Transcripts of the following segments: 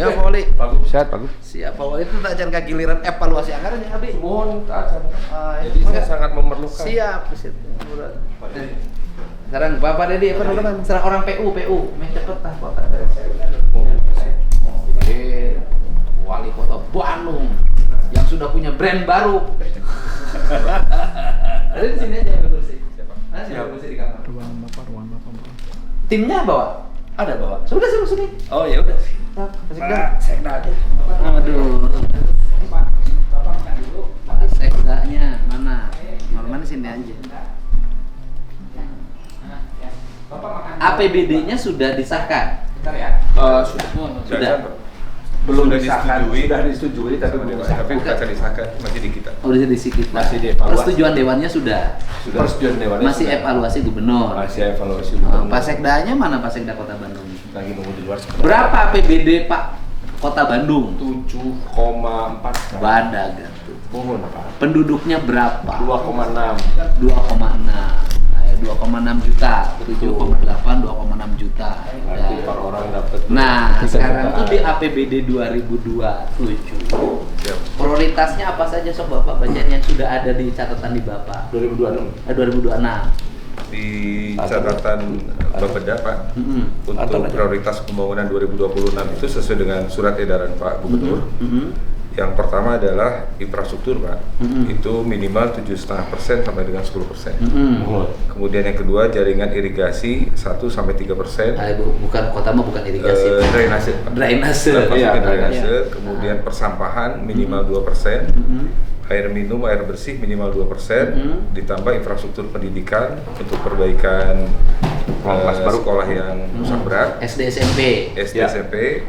Ya Pak Wali. Bagus. Sehat, bagus. Siap Pak Wali itu tak akan giliran evaluasi anggaran ya Abi. Mohon tak akan. Jadi saya sangat memerlukan. Siap. Sekarang Bapak Dedi apa namanya? Serang orang PU. Main cepet tah Pak. Wali Kota Bandung yang sudah punya brand baru. Ada di sini aja bersih. Siapa? Bersih di kamar. Ruang bapak. Timnya bawa? Ada bawa. Sudah sini. Oh ya udah. Sekda aja. Aduh. Pak sekdanya mana? Mana sini aja. APBD-nya sudah disahkan. Sudah. Belum disahkan. Sudah disetujui tapi belum disahkan. Tapi bukan disahkan, masih di kita. Oh, di kita. Masih dievaluasi. Persetujuan dewannya sudah. Persetujuan dewannya Masih sudah. evaluasi gubernur. Masih evaluasi gubernur. Pak Sekdanya mana Pak Sekda Kota Bandung? Lagi nunggu di luar. Berapa APBD Pak Kota Bandung? 7,4. Badaga tuh. Mohon Pak. Penduduknya berapa? 2,6. 2,6 juta, 7,8, 2,6 juta. Berarti per orang dapat. Nah, sekarang tuh di APBD 2027. Siap. Prioritasnya apa saja sok Bapak bacain yang sudah ada di catatan di Bapak? 2026. 2026. Di catatan Bapeda Pak, untuk prioritas pembangunan 2026 itu sesuai dengan surat edaran Pak Gubernur. Yang pertama adalah infrastruktur Pak, itu minimal 7,5% sampai dengan 10%. Kemudian yang kedua jaringan irigasi 1-3%. Bukan kota mah bukan irigasi. Drainase Pak. Drainase. Iya, drainase. Kemudian persampahan minimal 2%. Air minum, air bersih minimal 2%, ditambah infrastruktur pendidikan untuk perbaikan sekolah yang rusak berat, SD SMP,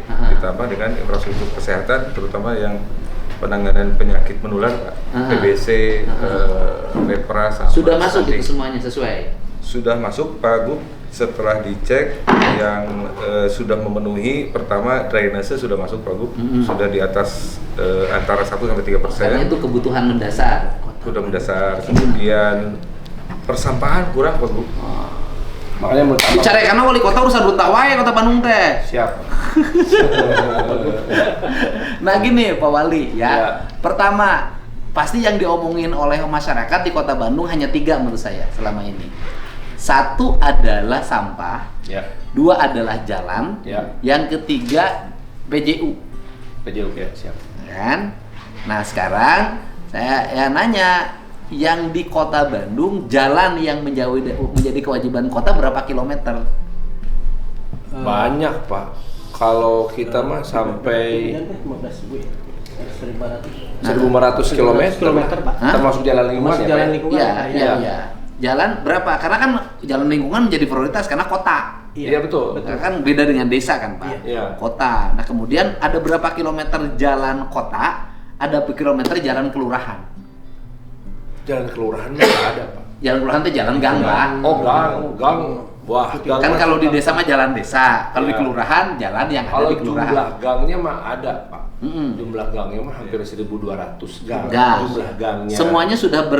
ditambah dengan infrastruktur kesehatan, terutama yang penanganan penyakit menular Pak, TBC, lepra, sama sudah masuk stunting. itu semuanya sesuai? Sudah masuk Pak Gub. Setelah dicek yang sudah memenuhi, pertama drainase sudah masuk Pak Gub, sudah di atas antara 1-3%. Karena itu kebutuhan mendasar. Sudah mendasar. Kemudian persampahan kurang Pak Gub. Makanya menurut Bicara karena wali kota urusan runta wae Kota Bandung teh. Siap. Nah gini Pak Wali ya. Pertama, pasti yang diomongin oleh masyarakat di Kota Bandung hanya 3 menurut saya selama ini. 1 adalah sampah, 2 adalah jalan, yang ketiga PJU. PJU ya, siap. Kan? Nah sekarang saya nanya, yang di Kota Bandung jalan yang menjadi kewajiban kota berapa kilometer? Banyak Pak. Kalau kita mah sampai 1.500 kilometer Pak. Termasuk jalan lingkungan ya Pak? Iya. Jalan berapa? Karena kan jalan lingkungan menjadi prioritas karena kota. Iya betul. Kan beda dengan desa kan Pak? Iya. Kota. Nah kemudian ada berapa kilometer jalan kota, ada kilometer jalan kelurahan. Jalan kelurahan nggak ada Pak. Jalan kelurahan itu jalan gang Pak. Oh gang. Wah, gang Kan kalau di desa mah jalan desa, kalau di Iya. kelurahan jalan yang ada di kelurahan. Jumlah gangnya mah ada Pak. Jumlah gangnya mah hampir 1.200 gang. Jumlah gangnya. Semuanya sudah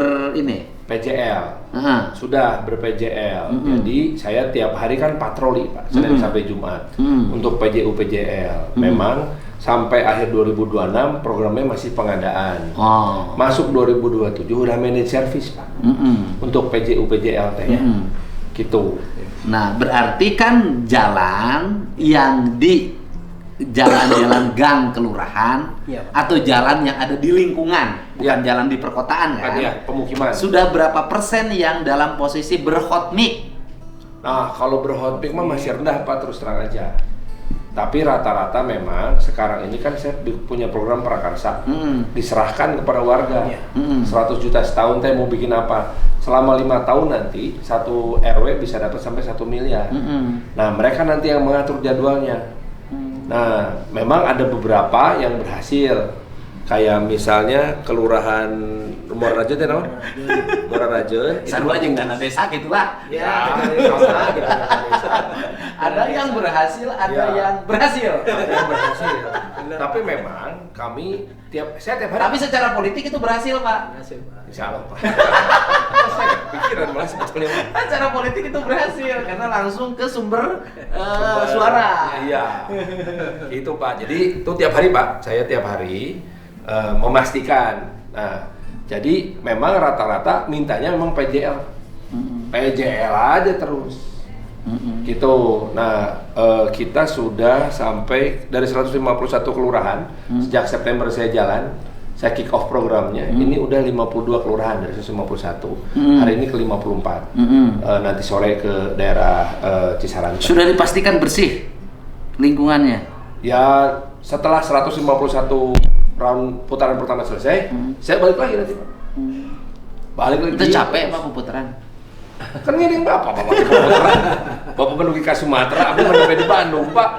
PJL. Sudah ber-PJL. Jadi saya tiap hari kan patroli Pak, Senin sampai Jumat untuk PJU PJL. Memang sampai akhir 2026 programnya masih pengadaan. Masuk 2027 udah manage service Pak. Untuk PJU PJL teh ya. Gitu. Nah, berarti kan jalan yang di jalan-jalan gang kelurahan atau jalan yang ada di lingkungan, bukan jalan di perkotaan kan? Iya, pemukiman. Sudah berapa persen yang dalam posisi berhotmik? Nah, kalau berhotmik mah masih rendah Pak, terus terang aja. Tapi rata-rata memang sekarang ini kan saya punya program prakarsa, diserahkan kepada warga. 100 juta setahun teh mau bikin apa? Selama 5 tahun nanti satu RW bisa dapat sampai 1 miliar. Nah mereka nanti yang mengatur jadwalnya. Nah memang ada beberapa yang berhasil Kayak misalnya kelurahan Muara Rajeun ya naon? Muara Rajeun. Sarua jeung dana desa gitulah. Ya, sama gitu dana desa. Ada yang berhasil, ada yang berhasil. Ada yang berhasil. Tapi memang kami saya tiap hari. Tapi secara politik itu berhasil, Pak. Berhasil, Pak. Insya Allah, Pak. Saya kepikiran malah sebetulnya. Secara politik itu berhasil karena langsung ke sumber suara. Iya. Itu Pak. Jadi itu tiap hari Pak. Saya tiap hari memastikan. Nah, jadi memang rata-rata mintanya memang PJL. PJL aja terus. Gitu. Nah, kita sudah sampai dari 151 kelurahan sejak September saya jalan. Saya kick off programnya. Ini udah 52 kelurahan dari 151. Hari ini ke 54. Nanti sore ke daerah Cisaranca. Sudah dipastikan bersih lingkungannya. Ya, setelah 151 round putaran pertama selesai, saya balik lagi nanti, Pak. Balik lagi. Itu capek Pak pemutaran. Kan ngiring Bapak pemutaran. Bapak menuju ke Sumatera, aku menuju di Bandung, Pak.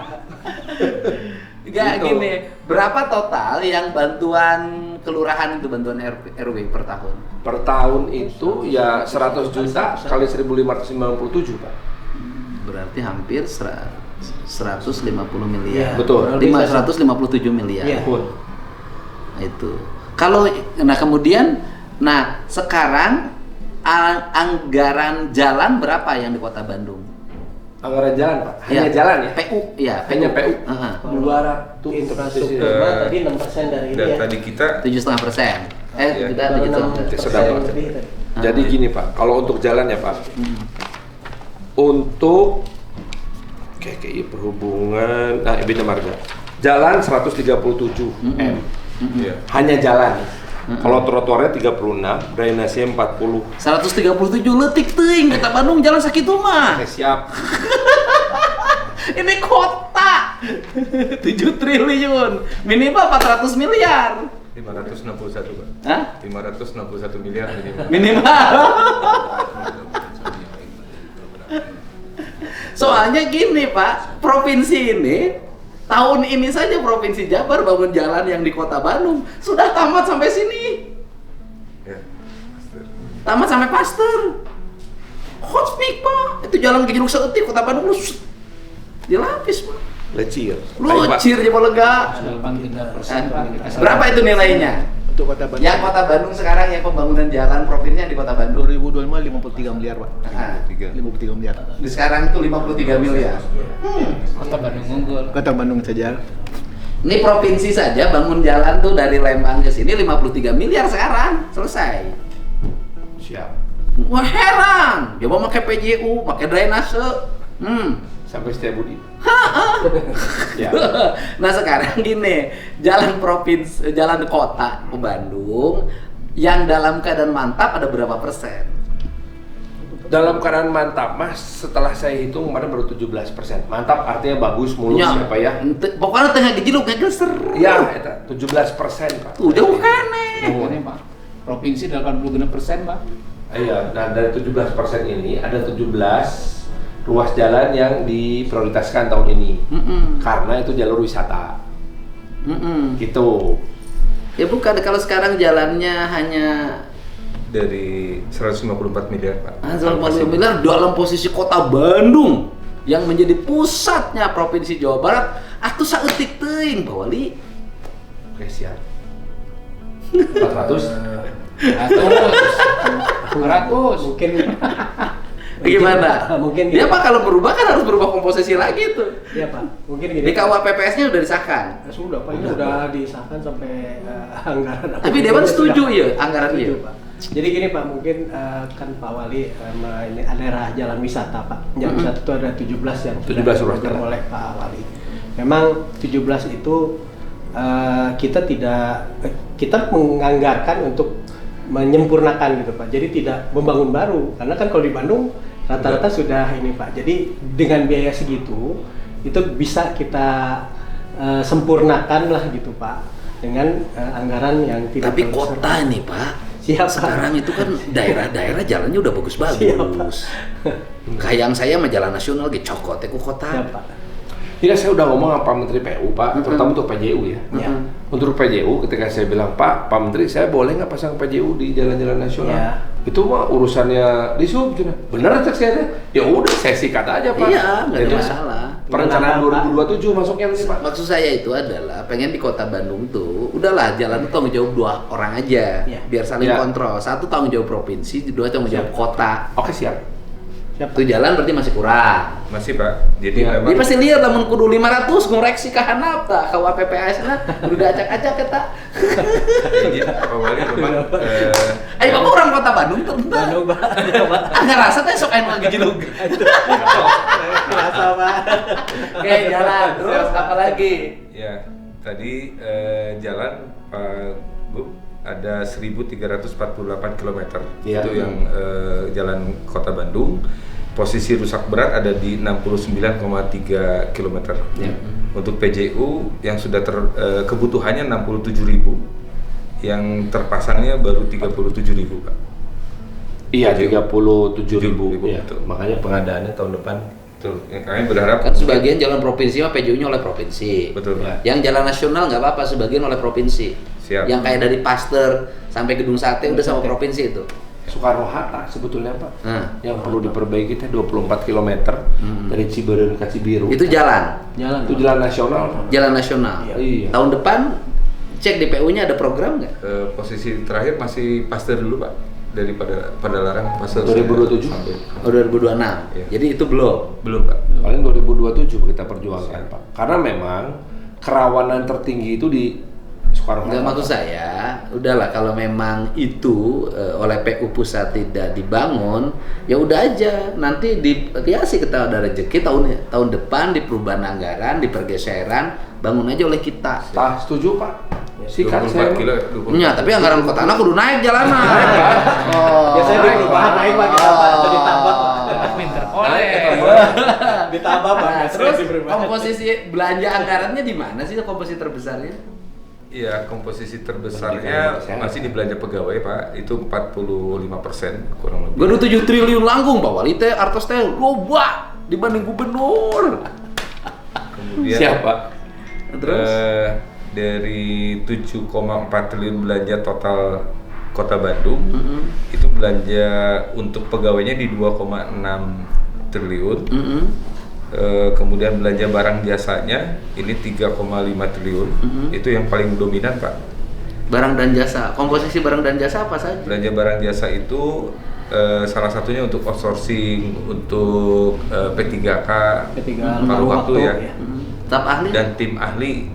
Ya Gitu. gini, berapa total yang bantuan kelurahan itu, bantuan RW per tahun? Per tahun itu ya 100 juta kali 1.597, Pak. Berarti hampir 150 miliar. Betul. 557 miliar. Iya. Betul. Itu. Kalau kemudian sekarang anggaran jalan berapa yang di Kota Bandung? Anggaran jalan, Pak. Hanya jalan ya? PU, ya. Hanya PU. 200 infrastruktur tadi 6% dari ini ya. Tadi kita 7,5%. Iya. Kita 7,5%. Sudah, Pak. lebih tadi. Jadi gini, Pak. Kalau untuk jalan ya, Pak. Untuk KKI perhubungan, Bina Marga. Jalan 137 M. Iya. Hanya jalan. Kalau trotoarnya 36, drainase 40. 137 letik teuing Kota Bandung jalan sakitu mah. Siap. Ini kota 7 triliun, minimal 400 miliar. 561, Pak. Hah? 561 miliar minimal. Minimal. Soalnya gini Pak, provinsi ini tahun ini saja Provinsi Jabar bangun jalan yang di Kota Bandung sudah tamat sampai sini. Ya. Tamat sampai Pasteur. Hot speak Pak. Itu jalan ke Jeruk Seetik Kota Bandung lu dilapis Pak. Lecir. Lucir aja mau lega. 3%. Berapa itu nilainya? Untuk Kota Bandung. Yang Kota Bandung sekarang yang pembangunan jalan provinsi yang di Kota Bandung 2025 53 miliar, Pak. Nah, 53 miliar. di sekarang itu 53 miliar. Kota Bandung unggul. Kota Bandung saja. Ini provinsi saja bangun jalan tuh dari Lembang ke sini 53 miliar sekarang selesai. Siap. Wah heran, dia mau pakai PJU, pakai drainase. Sampai Setiabudi. Ya. Nah sekarang gini, jalan provinsi, jalan kota ke Bandung yang dalam keadaan mantap ada berapa persen? Dalam keadaan mantap, Mas, setelah saya hitung kemarin baru 17%. Mantap artinya bagus, mulus ya, Pak ya. Pokoknya tengah gejiluk geser. Ya, itu 17%, Pak. Tuh jauh kene. Ini Pak, provinsi 86% Pak. Iya, nah dari 17% ini ada 17 ruas jalan yang diprioritaskan tahun ini. Karena itu jalur wisata. Gitu. Ya bukan, kalau sekarang jalannya hanya Dari 154 miliar, Pak. 140 miliar dalam posisi Kota Bandung yang menjadi pusatnya Provinsi Jawa Barat. Atuh saeutik teuing Pak Wali. Oke, siap. 400. 100. Mungkin Gimana? Mungkin ya Pak, kalau berubah kan harus berubah komposisi lagi tuh. Iya, Pak. Mungkin gini. Di KUHPPS-nya udah disahkan. Sudah, Pak. Ini sudah disahkan sampai anggaran. Tapi Dewan setuju ya anggaran Setuju, iya. Pak. Jadi gini Pak, mungkin kan Pak Wali ini daerah jalan wisata Pak. Jalan wisata itu ada 17 yang 17 sudah ruas diprogram jalan. oleh Pak Wali. Memang 17 itu kita menganggarkan untuk menyempurnakan gitu Pak. Jadi tidak membangun baru. Karena kan kalau di Bandung rata-rata sudah ini Pak. Jadi dengan biaya segitu itu bisa kita sempurnakan lah gitu Pak. Dengan anggaran yang tidak Tapi terlalu kota besar. nih Pak. Siap, Pak. Sekarang itu kan daerah-daerah jalannya udah Siap, Pak. bagus-bagus. Kayak saya mah jalan nasional ge cokot ku kota. Siap, Pak. Tidak, saya udah ngomong sama Pak Menteri PU, Pak, terutama untuk PJU ya. Ya. Untuk PJU ketika saya bilang Pak Menteri saya boleh nggak pasang PJU di jalan-jalan nasional? Ya. Itu mah urusannya di sub, bener cek saya. Ya udah saya sikat aja Pak. Iya, nggak ada Itu masalah. Perencanaan Kenapa, 2027 masuknya nanti Pak. Maksud saya itu adalah pengen di kota Bandung tuh, udahlah jalan itu tanggung jawab 2 orang aja, Iya. biar saling Iya. kontrol. 1 tanggung jawab provinsi, 2 tanggung jawab kota. Oke siap. Siapa? Itu jalan berarti masih kurang. Masih Pak. Jadi Ya, memang Dia pasti lihat lamun kudu 500 ngoreksi ka handap tah ka WPPS na kudu diacak-acak eta. Pak Wali memang Ayo Bapak orang kota Bandung tuh. Bandung, Pak. Enggak rasa teh sok aya lagi jelug. Biasa, Pak. Oke, jalan. Terus apa lagi? ya tadi jalan Pak Bu ada 1.348 km. Iya. Itu yang jalan Kota Bandung. Posisi rusak berat ada di 69,3 km. Ya. Untuk PJU yang sudah kebutuhannya 67.000, yang terpasangnya baru 37.000 Pak. Iya 37.000. 37.000, Ya. betul. Makanya pengadaannya tahun depan. Betul. Kami berharap Kan sebagian jalan provinsi mah PJU-nya oleh provinsi. betul Pak. Yang jalan nasional nggak apa-apa, sebagian oleh provinsi. Siap. Yang kayak dari Pasteur sampai Gedung Sate udah sama provinsi itu. Soekarno Hatta sebetulnya Pak. Nah, Yang perlu diperbaiki teh 24 km dari Ciberem ke Cibiru. itu jalan. Jalan. Itu jalan nasional. Pak. Jalan nasional. Iya. Tahun depan cek di PU-nya ada program nggak? Posisi terakhir masih Pasteur dulu Pak, daripada Larang Pasteur 2027? sampai. Oh 2026. Iya. Jadi itu belum. Belum Pak. Paling 2027 kita perjuangkan Pak. Karena memang kerawanan tertinggi itu di Soekarno Enggak, Hatta. maksud saya, udahlah kalau memang itu oleh PU pusat tidak dibangun, ya udah aja. Nanti sih kita ada rezeki tahun depan di perubahan anggaran, di pergeseran, bangun aja oleh kita. Tah, setuju Pak. Sikat 24 saya. kilo. Ya, tapi anggaran kota anak kudu naik jalanan. Oh. Biasanya di perubahan naik Pak, kita Pak, itu ditambah Pak. Pinter oleh. Ditambah Pak. Terus di perubahan. komposisi belanja anggarannya di mana sih komposisi terbesarnya? Iya, komposisi terbesarnya masih di belanja pegawai Pak, itu 45% kurang lebih. Gua 7 triliun langkung Pak Wali teh artos teh loba dibanding gubernur. Kemudian Siapa? Terus dari 7,4 triliun belanja total Kota Bandung, itu belanja untuk pegawainya di 2,6 triliun. Kemudian belanja barang jasanya ini 3,5 triliun. Itu yang paling dominan Pak. barang dan jasa. Komposisi barang dan jasa apa saja? Belanja barang jasa itu salah satunya untuk outsourcing, untuk P3K, paruh waktu ya. Staf ahli? Dan tim ahli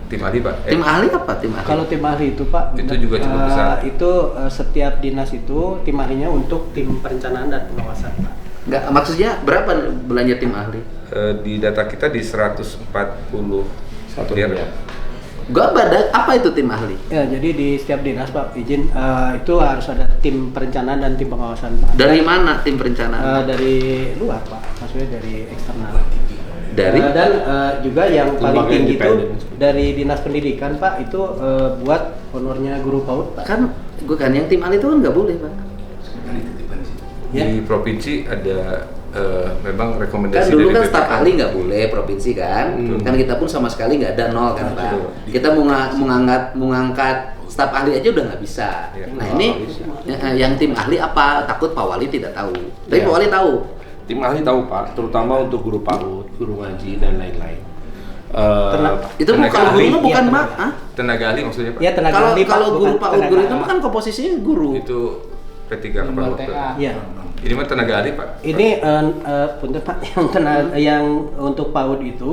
Pak. Tim ahli apa? Tim ahli? Kalau tim ahli itu Pak, Itu juga cukup besar. Itu setiap dinas itu tim ahlinya untuk tim perencanaan dan pengawasan Pak. Enggak, maksudnya berapa belanja tim ahli? Di data kita di 141 miliar. Gua badak apa itu tim ahli? Ya, jadi di setiap dinas Pak izin itu harus ada tim perencanaan dan tim pengawasan Pak. Dari mana tim perencanaan? Dari luar Pak, maksudnya dari eksternal. Dari? Dan juga yang paling Lembaga tinggi itu independen. dari dinas pendidikan Pak itu buat honornya guru PAUD Pak. Kan gua kan yang tim ahli itu kan nggak boleh Pak. Ya. Di provinsi ada memang rekomendasi Kan dulu dari kan BPK. staf ahli nggak boleh provinsi kan. Kan kita pun sama sekali nggak ada nol kan Pak. Betul. Kita mau ngangkat staf ahli aja udah nggak bisa. Iya. Nah ini yang tim ahli apa? Takut Pak Wali tidak tahu. Tapi Pak Wali tahu. Tim ahli tahu Pak, terutama untuk guru PAUD, guru ngaji dan lain-lain. Itu Tenaga kalau ahli. guru bukan Iya, Pak. tenaga. Hah? Tenaga ahli maksudnya Pak. Ya tenaga Kalau ahli Pak, kalau bukan guru PAUD tenaga guru itu ahli. kan komposisinya guru. Itu P3 Nomor paruh waktu. TA. Iya. Ini mah tenaga ahli Pak. Ini punten Pak yang untuk PAUD itu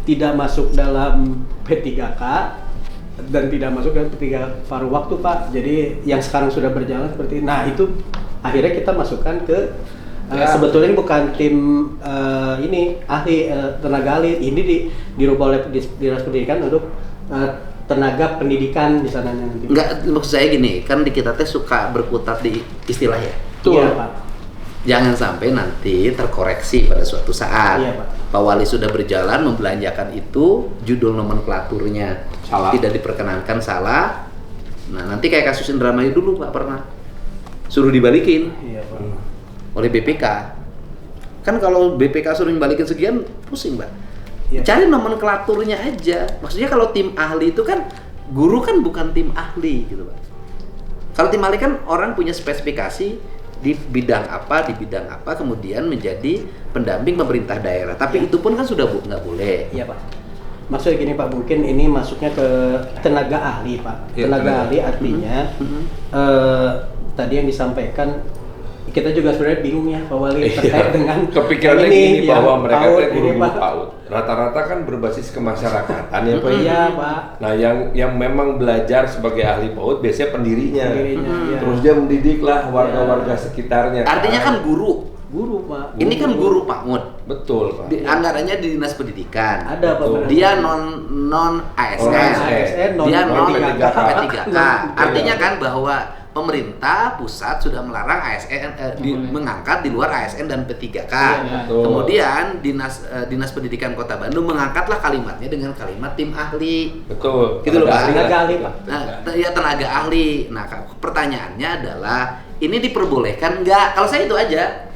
tidak masuk dalam P3K dan tidak masuk dalam P3 paruh waktu Pak. Jadi yang sekarang sudah berjalan seperti nah itu akhirnya kita masukkan ke sebetulnya bukan tim ini ahli tenaga ahli ini dirubah oleh dinas pendidikan untuk tenaga pendidikan di sananya nanti. Enggak, maksud saya gini, kan di kita teh suka berkutat di istilah ya. Iya Pak. Jangan sampai nanti terkoreksi pada suatu saat. Iya, Pak. Pak Wali sudah berjalan membelanjakan itu, judul nomenklaturnya Salah. tidak diperkenankan salah. Nah nanti kayak kasus Indramayu dulu Pak pernah suruh dibalikin Iya Pak. oleh BPK. Kan kalau BPK suruh dibalikin sekian pusing Pak. Iya. Cari nomenklaturnya aja. Maksudnya kalau tim ahli itu kan guru kan bukan tim ahli gitu Pak. Kalau tim ahli kan orang punya spesifikasi di bidang apa, kemudian menjadi pendamping pemerintah daerah. Tapi itu pun kan sudah nggak boleh. Iya Pak. Maksudnya gini Pak, mungkin ini masuknya ke tenaga ahli Pak. Ya, tenaga ahli artinya tadi yang disampaikan kita juga sebenarnya bingung ya Pak Wali terkait dengan kepikirannya ini, gini bahwa mereka PAUD itu ini, guru Pak. PAUD rata-rata kan berbasis kemasyarakatan ya Pak. Iya Pak. Nah yang memang belajar sebagai ahli PAUD biasanya pendirinya. Iya. Terus dia mendidiklah warga-warga sekitarnya. Artinya kan guru. Guru Pak. Ini kan guru PAUD. Betul Pak. Anggarannya di Dinas Pendidikan. Ada Pak. benar. Dia non ASN. ASN, non Dia non P3K. P3K. Artinya kan bahwa pemerintah pusat sudah melarang ASN mengangkat di luar ASN dan P3K. betul. Kemudian Dinas Pendidikan Kota Bandung mengangkatlah kalimatnya dengan kalimat tim ahli. Betul. Gitu loh, Pak. Tenaga ahli Pak. Nah, ya tenaga ahli. Nah, pertanyaannya adalah ini diperbolehkan nggak? Kalau saya itu aja.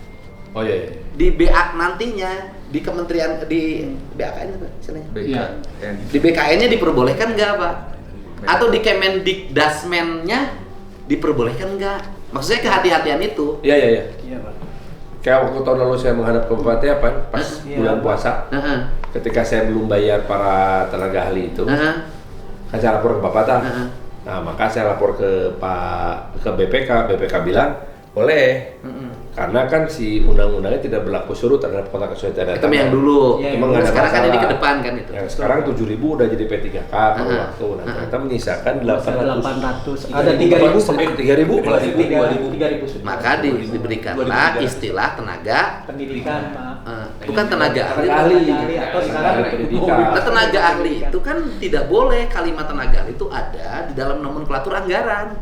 Oh iya. Di BA nantinya di kementerian di BAKN apa istilahnya? BKN. Di BKN-nya diperbolehkan nggak Pak? Atau di Kemendikdasmen-nya diperbolehkan nggak? Maksudnya kehati-hatian itu. Iya. Iya Pak. Kayak waktu tahun lalu saya menghadap ke Bupati apa? Pas Iya. bulan puasa. Heeh. Ketika saya belum bayar para tenaga ahli itu, Heeh. kan saya lapor ke Bapak Tah. Heeh. Nah, maka saya lapor ke BPK bilang boleh. Karena kan si undang-undangnya tidak berlaku surut terhadap kota kesulitan data. Itu yang dulu. Iya, Emang nggak ada Sekarang kan ini masalah. ke depan kan itu. Yang sekarang 7.000 udah jadi P3K kalau waktu. Nah, ternyata menyisakan 800. 800. Ada 3.000 Pak. 3.000 malah 3.000 sudah. Maka diberikanlah istilah tenaga pendidikan Pak. bukan tenaga ahli. Tenaga ahli. Atau sekarang Pendidikan. Nah, tenaga ahli itu kan tidak boleh kalimat tenaga ahli itu ada di dalam nomenklatur anggaran.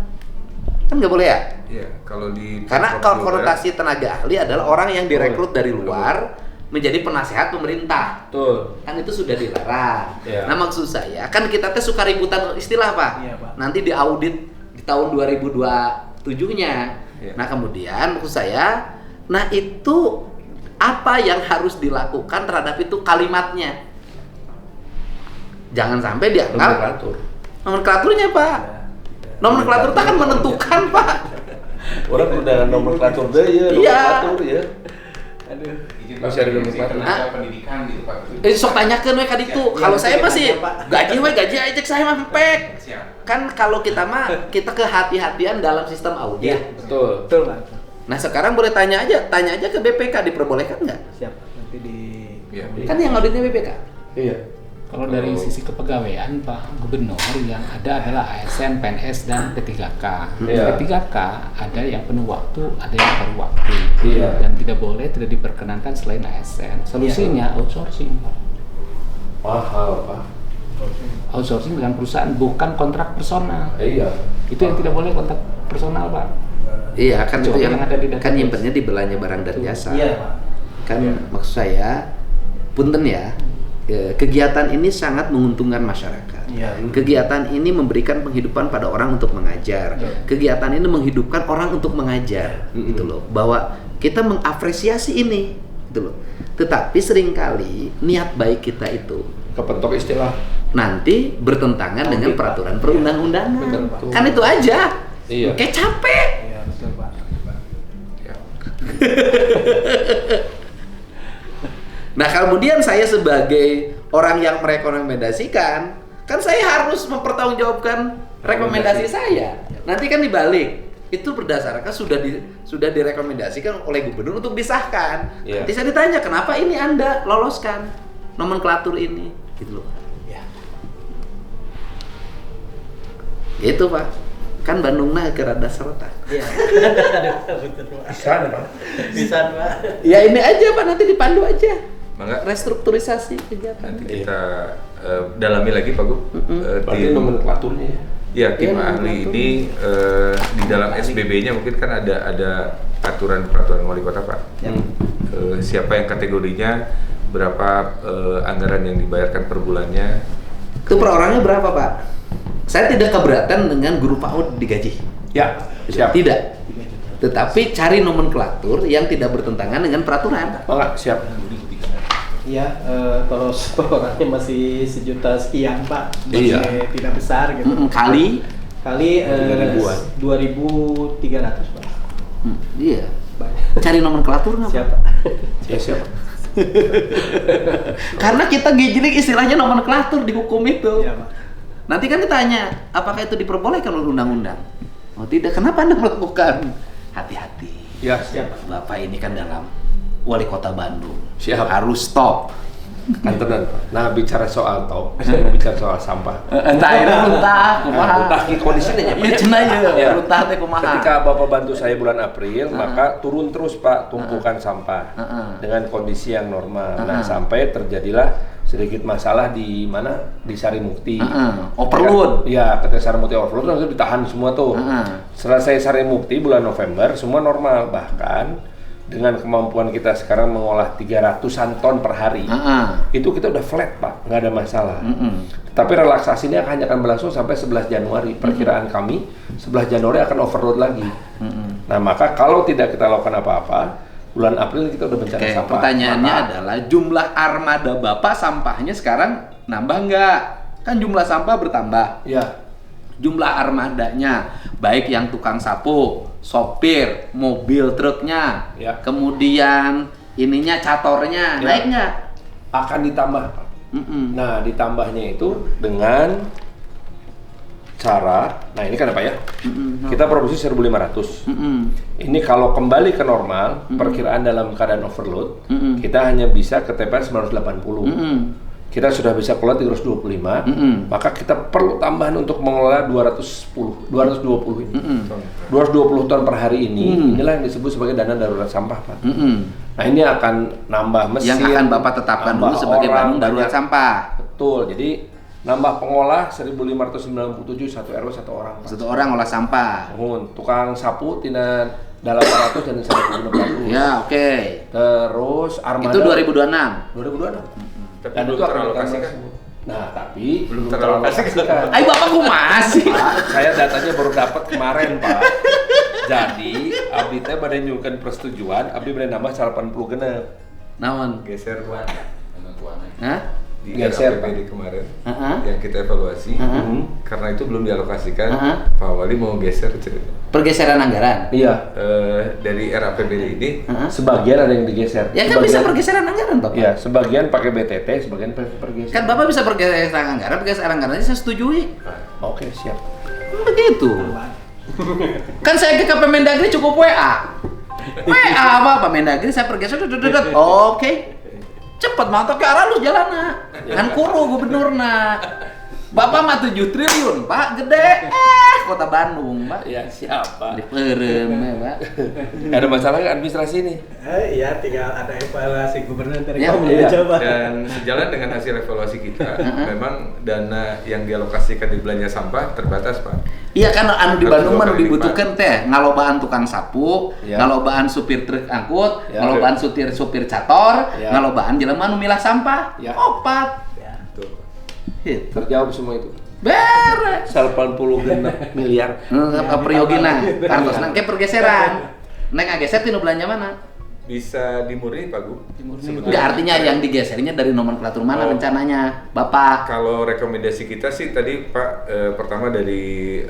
Kan nggak boleh ya? Iya, kalau di Karena konotasi tenaga ahli adalah orang yang direkrut dari luar menjadi penasehat pemerintah. Betul. Kan itu sudah dilarang. Iya. Nah, maksud saya kan kita tuh suka ributan istilah, Pak. Iya, Pak. Nanti diaudit di tahun 2027-nya. Iya. Nah, kemudian maksud saya, nah itu apa yang harus dilakukan terhadap itu kalimatnya? Jangan sampai dianggap Nomenklatur. nomenklaturnya, Pak. Nomenklatur itu kan menentukan, Pak. Orang udah nomenklatur deh ya, Iya. nomenklatur ya. Aduh. Masih ada nomenklatur. tenaga pendidikan gitu Pak. Sok tanyakeun we ka ditu. Kalau saya masih gaji aja saya mah empek. Siap. Kan kalau kita mah kita kehati-hatian dalam sistem audit. Betul. Betul Pak. Nah, sekarang boleh tanya aja ke BPK diperbolehkan nggak? Siap Pak. Nanti di Iya. Kan yang auditnya BPK. Iya. Kalau dari sisi kepegawaian Pak Gubernur yang ada adalah ASN, PNS dan P3K. Iya. P3K ada yang penuh waktu, ada yang paruh waktu. Iya. Dan tidak diperkenankan selain ASN. Solusinya outsourcing Pak. Mahal Pak. Outsourcing dengan perusahaan bukan kontrak personal. Iya. Itu yang tidak boleh kontrak personal Pak. Iya, kan itu Kecuali yang yang ada di database. kan nyimpennya di belanja barang dan jasa. Iya Pak. Kan maksud saya punten ya. Kegiatan ini sangat menguntungkan masyarakat. Iya. Kegiatan ini memberikan penghidupan pada orang untuk mengajar. Kegiatan ini menghidupkan orang untuk mengajar, gitu loh. Bahwa kita mengapresiasi ini, gitu loh. Tetapi seringkali niat baik kita itu Kepentok istilah. nanti bertentangan dengan peraturan perundang-undangan. Betul. Kan itu aja. Iya. Kayak capek. Iya, betul Pak. Nah, kemudian saya sebagai orang yang merekomendasikan, kan saya harus mempertanggungjawabkan rekomendasi saya. Nanti kan dibalik, itu berdasarkan sudah direkomendasikan oleh gubernur untuk disahkan. Iya. Nanti saya ditanya, kenapa ini Anda loloskan nomenklatur ini? Gitu loh. Iya. Gitu, Pak. Kan Bandung nah ke rada seretak. Iya. Betul Pak. Bisa Pak. Bisa Pak. Ya ini aja, Pak, nanti dipandu aja. Mangga Restrukturisasi kegiatan. nanti kita dalami lagi Pak Gub. Berarti nomenklaturnya ya. Ya, tim Iya, ahli nomenklatur. ini di dalam SBB-nya mungkin kan ada aturan peraturan wali kota Pak. Siapa yang kategorinya, berapa anggaran yang dibayarkan per bulannya. Itu per orangnya berapa, Pak? Saya tidak keberatan dengan guru PAUD digaji. Ya, siap. Tidak. Tetapi cari nomenklatur yang tidak bertentangan dengan peraturan. Enggak, siap. Iya, kalau orangnya masih 1 juta sekian Pak, Iya. masih tidak besar gitu. Kali 2.300 Pak. iya. Banyak. Cari nomenklatur nggak? Pak? Siapa? Ya siapa? Karena kita gijilik istilahnya nomenklatur di hukum itu. Iya Pak. Nanti kan ditanya, apakah itu diperbolehkan oleh undang-undang? Oh tidak, kenapa Anda melakukan? Hati-hati. Ya siapa? Bapak ini kan dalam wali kota Bandung. Siap. Harus stop. Kan tenan, Pak. Nah, bicara soal top, saya mau bicara soal sampah. Entah ini runtah, kumaha. Runtah ki kondisinya Iya cenah Ya. ya, runtah teh kumaha. Ketika Bapak bantu saya bulan April, maka turun terus Pak tumpukan sampah dengan kondisi yang normal. Nah, sampai terjadilah sedikit masalah di mana? Di Sarimukti. Overload. Iya, ketika Sarimukti overload langsung ditahan semua tuh. Selesai Sarimukti bulan November semua normal, bahkan dengan kemampuan kita sekarang mengolah 300-an ton per hari, itu kita udah flat Pak, nggak ada masalah. Tapi relaksasi ini hanya akan berlangsung sampai 11 Januari. Perkiraan kami 11 Januari akan overload lagi. Nah maka kalau tidak kita lakukan apa-apa, bulan April kita udah bencana sampah. Pertanyaannya adalah jumlah armada Bapak sampahnya sekarang nambah nggak? Kan jumlah sampah bertambah. Ya. Jumlah armadanya, baik yang tukang sapu, sopir, mobil truknya, Ya. kemudian ininya catornya, Ya. naik nggak? Akan ditambah Pak. Nah ditambahnya itu dengan cara, nah ini kan apa ya? Kita produksi 1.500. Ini kalau kembali ke normal, perkiraan dalam keadaan overload, kita hanya bisa ke TPS 980. Kita sudah bisa kelola 325, maka kita perlu tambahan untuk mengelola 220 ini. 220 ton per hari ini, inilah yang disebut sebagai dana darurat sampah Pak. Nah ini akan nambah mesin. Yang akan Bapak tetapkan dulu nambah sebagai orang, Bandung darurat banyak. sampah. Betul, jadi nambah pengolah 1.597, 1 RW 1 orang Pak. Satu orang olah sampah. Tukang sapu tina 800 dan 1.600. Ya, oke. Terus armada Itu 2026. 2026. Tapi Dan belum itu akan teralokasikan. Nah, tapi Belum teralokasikan. Ayo Bapak kok masih? Pak, saya datanya baru dapat kemarin, Pak. Jadi, abdi teh bade nyukeun persetujuan, abdi bade nambah 80 genep. Naon? Geser Pak. Hah? Di Geser, RAPBD kemarin Heeh. yang kita evaluasi, karena itu belum dialokasikan, Pak Wali mau geser cerita. Pergeseran anggaran. Iya, Dari RAPBD ini sebagian ada yang digeser. Ya kan bisa pergeseran anggaran Bapak. Iya, sebagian pakai BTT, sebagian pergeser. Kan Bapak bisa pergeseran anggarannya saya setujui. Oke, siap. Begitu. Kan saya ke Kemendagri cukup WA. WA apa Mendagri saya pergeser. Oke. Cepet mantap ke arah lu jalan kan kuru gubernurna. Bapak mah 7 triliun, Pak, gede. Kota Bandung, Pak. Iya, siapa? Di perem, Pak. Ada masalah nggak administrasi ini? Iya, tinggal ada evaluasi gubernur dari Ya, kamu iya. coba. dan sejalan dengan hasil evaluasi kita, memang dana yang dialokasikan di belanja sampah terbatas Pak. Iya kan anu di Harus Bandung mah dua kali dibutuhkan teh ngalobaan tukang sapu, Ya. ngalobaan supir truk angkut, Ya. ngalobaan supir cator, Ya. ngalobaan jelema nu milah sampah. Ya. Opat. Tuh. Gitu. Terjawab semua itu. Beres. 80 genep miliar. Priogina, kartosna ke pergeseran. Nek ngageser tinu belanja mana? Bisa dimurni Pak Gu. Enggak, artinya yang digesernya dari nomenklatur mana rencananya, Bapak? Kalau rekomendasi kita sih tadi Pak, pertama dari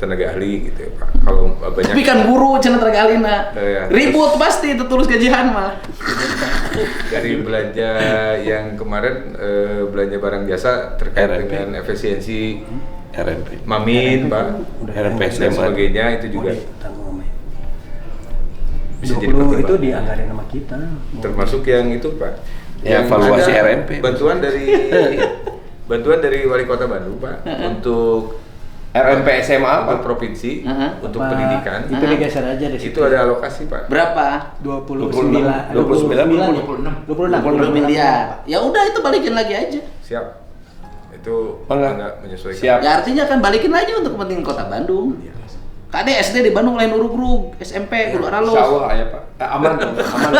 tenaga ahli gitu ya Pak. Kalau banyak Tapi kan guru cenah tergalina. Ya. Ribut pasti itu tulus gajian mah. dari belanja yang kemarin, belanja barang jasa terkait RMP. dengan efisiensi RMP. Mamin Pak RMP dan Sleman. sebagainya itu juga bisa jadi 20 itu pertimbangan. dianggarin sama kita. Termasuk yang itu Pak. Ya, Yang evaluasi ada RMP. Bantuan dari Wali Kota Bandung Pak untuk RMP SMA untuk apa? provinsi untuk Apa, pendidikan itu digeser aja di situ. itu ada alokasi Pak. Berapa? 29 20 miliar. Ya udah itu balikin lagi aja. Siap. Itu Enggak. enggak menyesuaikan. Siap. Ya artinya kan balikin lagi untuk kepentingan Kota Bandung. KD SD di Bandung lain urug-urug, SMP kudu aralus. Insya Allah ya Pak. Aman dong, aman.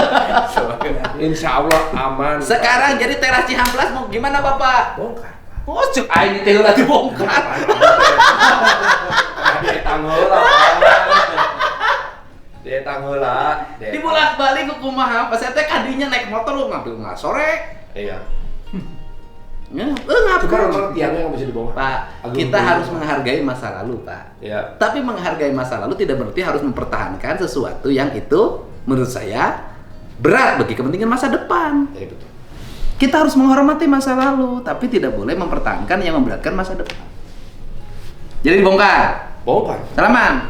Insya Allah aman. Sekarang jadi teras Cihamplas mau gimana Bapak? Bongkar. Oh, cuk, ini teh lagi bongkar. Dia tanggola. Dia tanggola. Dibolak-balik ke kumaha, pas saya teh kan paginya naik motor lu ngambil nggak sore. Iya. Ya, ngapain? Cuma nomor tiangnya nggak bisa dibongkar. Pak, kita harus menghargai masa lalu, Pak. Iya. Tapi menghargai masa lalu tidak berarti harus mempertahankan sesuatu yang itu menurut saya berat bagi kepentingan masa depan. Ya, betul. Kita harus menghormati masa lalu, tapi tidak boleh mempertahankan yang memberatkan masa depan. Jadi dibongkar. Bongkar. Salaman.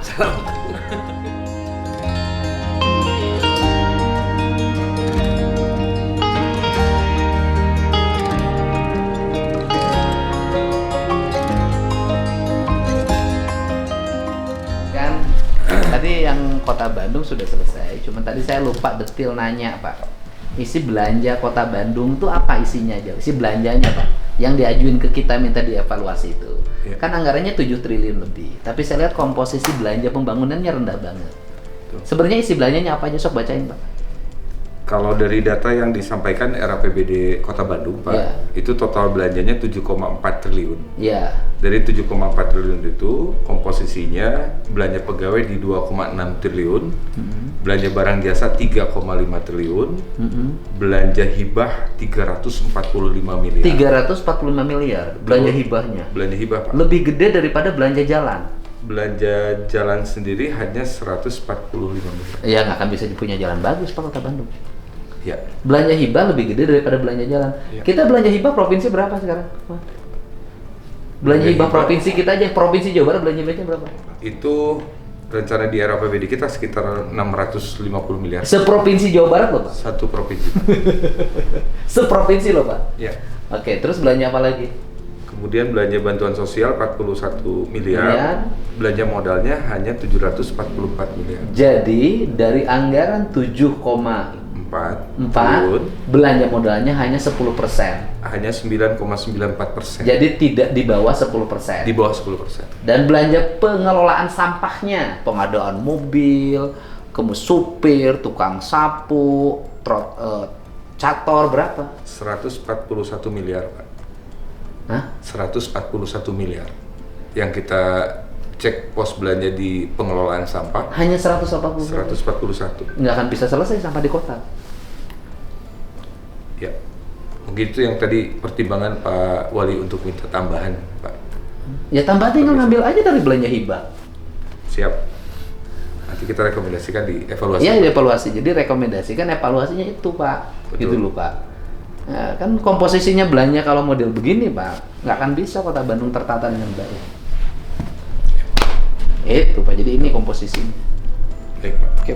Kan tadi yang Kota Bandung sudah selesai, cuman tadi saya lupa detail nanya, Pak. Isi belanja Kota Bandung tuh apa isinya aja? Isi belanjanya, Pak, yang diajuin ke kita minta dievaluasi itu. Ya. Kan anggarannya 7 triliun lebih. Tapi saya lihat komposisi belanja pembangunannya rendah banget. Sebenarnya isi belanjanya apa aja, sok bacain, Pak. Kalau dari data yang disampaikan RAPBD Kota Bandung, Pak, Ya. itu total belanjanya 7,4 triliun. Iya. Dari 7,4 triliun itu, komposisinya belanja pegawai di 2,6 triliun, belanja barang jasa 3,5 triliun, belanja hibah 345 miliar. 345 miliar belanja hibahnya. Belanja hibah, Pak. Lebih gede daripada belanja jalan. Belanja jalan sendiri hanya 145 miliar. Ya nggak akan bisa punya jalan bagus, Pak, Kota Bandung. Ya. Belanja hibah lebih gede daripada belanja jalan. Ya. Kita belanja hibah provinsi berapa sekarang? Belanja hibah provinsi kita aja, provinsi Jawa Barat belanja hibahnya berapa? Itu rencana di RAPBD kita sekitar 650 miliar. Seprovinsi Jawa Barat loh, Pak. Satu provinsi. Seprovinsi loh, Pak. Ya. Oke, terus belanja apa lagi? Kemudian belanja bantuan sosial 41 miliar. Miliar. Belanja modalnya hanya 744 miliar. Jadi dari anggaran 7,4 triliun, belanja modalnya hanya 10%. hanya 9,94%. Jadi tidak di bawah 10%. Di bawah 10%. Dan belanja pengelolaan sampahnya, pengadaan mobil, kemudian supir, tukang sapu, cator berapa? 141 miliar, Pak. Hah? 141 miliar. Yang kita cek pos belanja di pengelolaan sampah Hanya 140. 141. Nggak akan bisa selesai sampah di kota. Ya. Mungkin itu yang tadi pertimbangan Pak Wali untuk minta tambahan, Pak. Ya tambah tinggal ngambil aja dari belanja hibah. Siap. Nanti kita rekomendasikan di evaluasi. Iya, evaluasi. Jadi rekomendasikan evaluasinya itu, Pak. Betul. Gitu loh, Pak. Nah, kan komposisinya belanja kalau model begini, Pak, nggak akan bisa Kota Bandung tertata dengan baik. Itu, Pak. Jadi ini komposisinya. Baik, Pak. Oke.